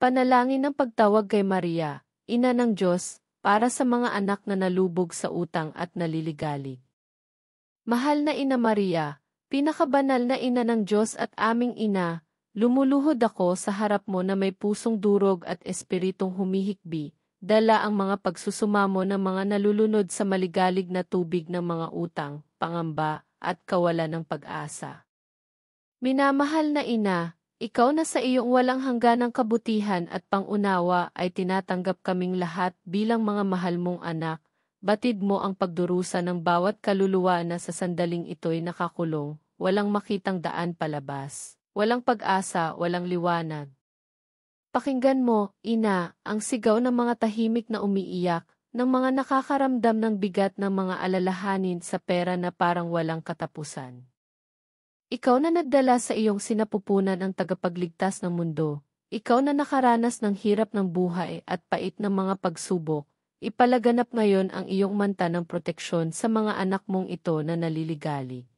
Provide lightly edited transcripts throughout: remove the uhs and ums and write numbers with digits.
Panalangin ng pagtawag kay Maria, Ina ng Diyos, para sa mga anak na nalubog sa utang at naliligalig. Mahal na Ina Maria, pinakabanal na Ina ng Diyos at aming Ina, lumuluhod ako sa harap mo na may pusong durog at espiritong humihikbi, dala ang mga pagsusumamo ng mga nalulunod sa maligalig na tubig ng mga utang, pangamba, at kawalan ng pag-asa. Minamahal na Ina, ikaw na sa iyong walang hangganang kabutihan at pangunawa ay tinatanggap kaming lahat bilang mga mahal mong anak, batid mo ang pagdurusa ng bawat kaluluwa na sa sandaling ito'y nakakulong, walang makitang daan palabas, walang pag-asa, walang liwanag. Pakinggan mo, Ina, ang sigaw ng mga tahimik na umiiyak, ng mga nakakaramdam ng bigat ng mga alalahanin sa pera na parang walang katapusan. Ikaw na nagdala sa iyong sinapupunan ang tagapagligtas ng mundo, ikaw na nakaranas ng hirap ng buhay at pait ng mga pagsubok, ipalaganap ngayon ang iyong manta ng proteksyon sa mga anak mong ito na naliligalig.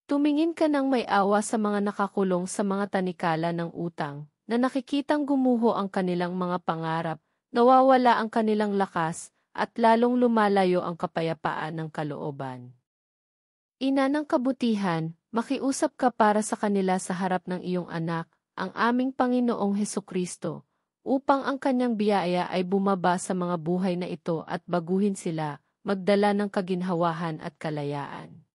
Tumingin ka ng may awa sa mga nakakulong sa mga tanikala ng utang, na nakikitang gumuho ang kanilang mga pangarap, nawawala ang kanilang lakas, at lalong lumalayo ang kapayapaan ng kalooban. Ina ng kabutihan, makiusap ka para sa kanila sa harap ng iyong anak, ang aming Panginoong Hesukristo, upang ang kanyang biyaya ay bumaba sa mga buhay na ito at baguhin sila, magdala ng kaginhawahan at kalayaan.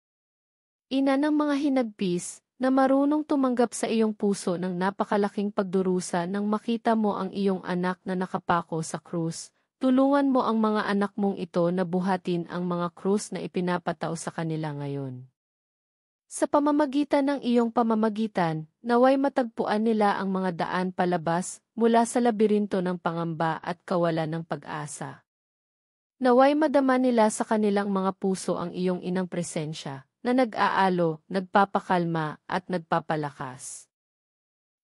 Ina ng mga hinagpis, na marunong tumanggap sa iyong puso ng napakalaking pagdurusa nang makita mo ang iyong anak na nakapako sa krus, tulungan mo ang mga anak mong ito na buhatin ang mga krus na ipinapataw sa kanila ngayon. Sa pamamagitan ng iyong pamamagitan, naway matagpuan nila ang mga daan palabas mula sa labirinto ng pangamba at kawalan ng pag-asa. Naway madama nila sa kanilang mga puso ang iyong inang presensya, na nag-aalo, nagpapakalma at nagpapalakas.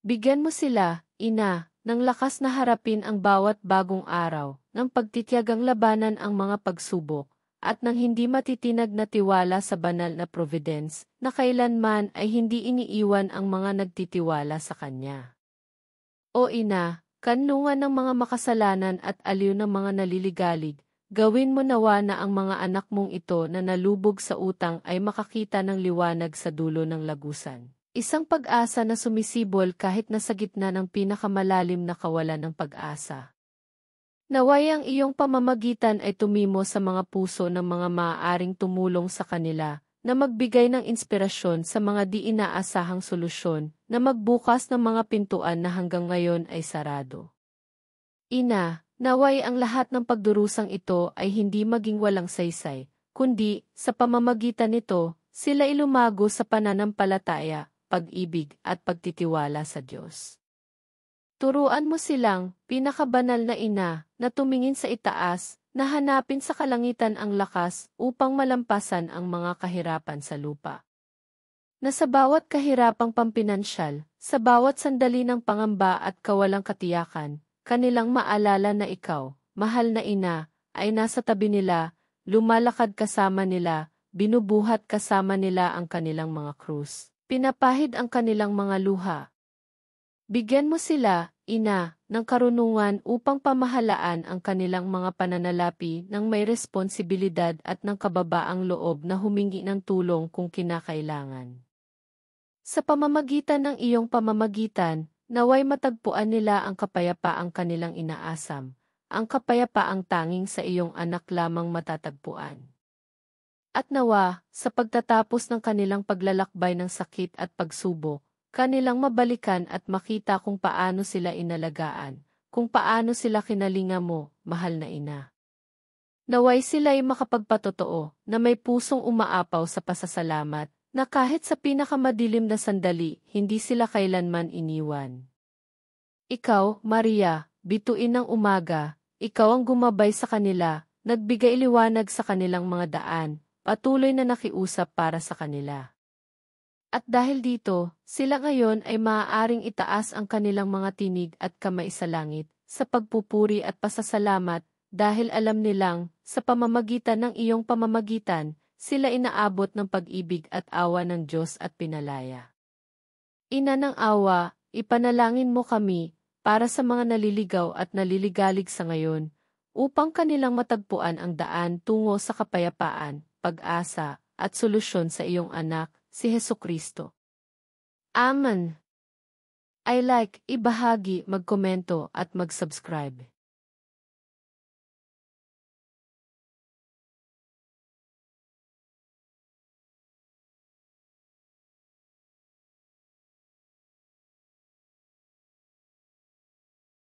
Bigyan mo sila, Ina, ng lakas na harapin ang bawat bagong araw, ng pagtitiyagang labanan ang mga pagsubok, at ng hindi matitinag na tiwala sa banal na providence, na kailanman ay hindi iniiwan ang mga nagtitiwala sa Kanya. O Ina, kanlungan ng mga makasalanan at aliw ng mga naliligalig, gawin mo nawa na ang mga anak mong ito na nalubog sa utang ay makakita ng liwanag sa dulo ng lagusan. Isang pag-asa na sumisibol kahit nasa gitna ng pinakamalalim na kawalan ng pag-asa. Naway ang iyong pamamagitan ay tumimo sa mga puso ng mga maaaring tumulong sa kanila, na magbigay ng inspirasyon sa mga di inaasahang solusyon, na magbukas ng mga pintuan na hanggang ngayon ay sarado. Ina, naway ang lahat ng pagdurusang ito ay hindi maging walang saysay, kundi, sa pamamagitan nito, sila ilumago sa pananampalataya, pag-ibig at pagtitiwala sa Diyos. Turuan mo silang, pinakabanal na Ina, na tumingin sa itaas, na hanapin sa kalangitan ang lakas upang malampasan ang mga kahirapan sa lupa. Na sa bawat kahirapang pampinansyal, sa bawat sandali ng pangamba at kawalang katiyakan, kanilang maalala na ikaw, mahal na Ina, ay nasa tabi nila, lumalakad kasama nila, binubuhat kasama nila ang kanilang mga krus. Pinapahid ang kanilang mga luha. Bigyan mo sila, Ina, ng karunungan upang pamahalaan ang kanilang mga pananalapi ng may responsibilidad at ng kababaang loob na humingi ng tulong kung kinakailangan. Sa pamamagitan ng iyong pamamagitan, naway matagpuan nila ang kapayapaang kanilang inaasam, ang kapayapaang tanging sa iyong anak lamang matatagpuan. At nawa, sa pagtatapos ng kanilang paglalakbay ng sakit at pagsubok, kanilang mabalikan at makita kung paano sila inalagaan, kung paano sila kinalinga mo, mahal na Ina. Naway sila'y makapagpatotoo na may pusong umaapaw sa pasasalamat, na kahit sa pinakamadilim na sandali, hindi sila kailanman iniwan. Ikaw, Maria, bituin ng umaga, ikaw ang gumabay sa kanila, nagbigay liwanag sa kanilang mga daan, patuloy na nakiusap para sa kanila. At dahil dito, sila ngayon ay maaaring itaas ang kanilang mga tinig at kamay sa langit, sa pagpupuri at pasasalamat, dahil alam nilang, sa pamamagitan ng iyong pamamagitan, sila inaabot ng pag-ibig at awa ng Diyos at pinalaya. Ina ng awa, ipanalangin mo kami, para sa mga naliligaw at naliligalig sa ngayon, upang kanilang matagpuan ang daan tungo sa kapayapaan, pag-asa, at solusyon sa iyong anak, si Hesukristo. Amen. I like, ibahagi, magkomento at mag-subscribe.